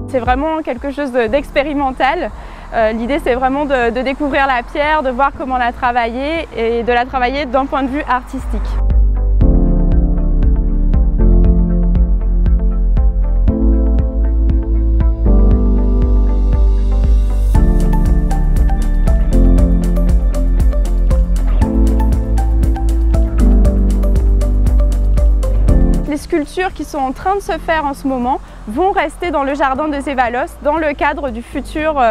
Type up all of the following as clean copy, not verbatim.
C'est vraiment quelque chose d'expérimental. L'idée, c'est vraiment de découvrir la pierre, de voir comment la travailler et de la travailler d'un point de vue artistique. Les sculptures qui sont en train de se faire en ce moment vont rester dans le jardin de Zevallos dans le cadre du futur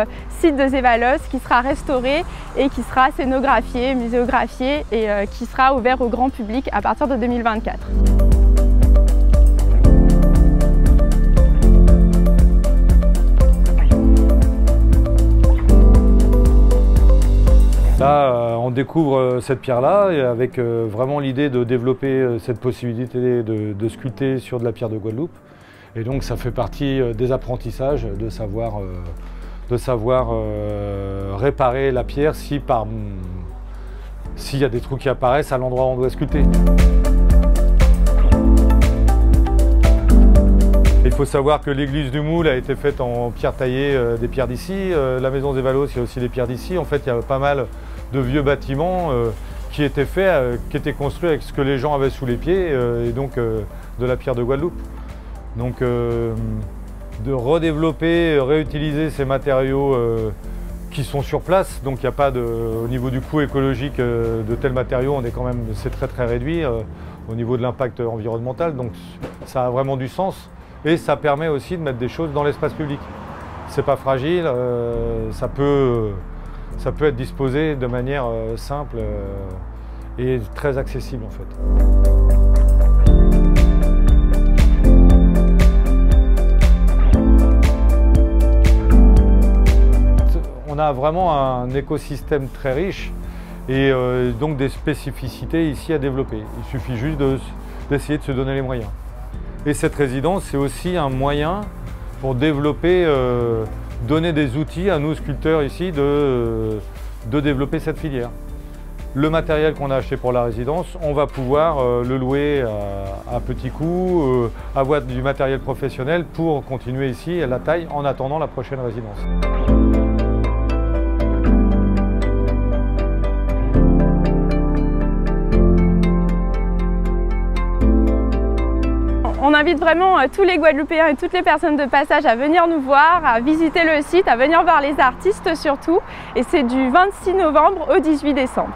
site de Zevallos qui sera restauré et qui sera scénographié, muséographié et qui sera ouvert au grand public à partir de 2024. Là, on découvre cette pierre-là avec vraiment l'idée de développer cette possibilité de sculpter sur de la pierre de Guadeloupe. Et donc ça fait partie des apprentissages de savoir réparer la pierre s'il y a des trous qui apparaissent à l'endroit où on doit sculpter. Il faut savoir que l'église du Moule a été faite en pierre taillée, des pierres d'ici. La maison Zevallos, il y a aussi des pierres d'ici. En fait, il y a pas mal de vieux bâtiments qui étaient faits, qui étaient construits avec ce que les gens avaient sous les pieds, et donc de la pierre de Guadeloupe. Donc de redévelopper, réutiliser ces matériaux qui sont sur place. Donc il n'y a pas au niveau du coût écologique de tels matériaux, c'est très réduit au niveau de l'impact environnemental. Donc ça a vraiment du sens. Et ça permet aussi de mettre des choses dans l'espace public. C'est pas fragile, ça peut être disposé de manière simple et très accessible en fait. On a vraiment un écosystème très riche et donc des spécificités ici à développer. Il suffit juste d'essayer de se donner les moyens. Et cette résidence, c'est aussi un moyen pour développer, donner des outils à nous sculpteurs ici de développer cette filière. Le matériel qu'on a acheté pour la résidence, on va pouvoir le louer à petits coûts, avoir du matériel professionnel pour continuer ici à la taille en attendant la prochaine résidence. On invite vraiment tous les Guadeloupéens et toutes les personnes de passage à venir nous voir, à visiter le site, à venir voir les artistes surtout. Et c'est du 26 novembre au 18 décembre.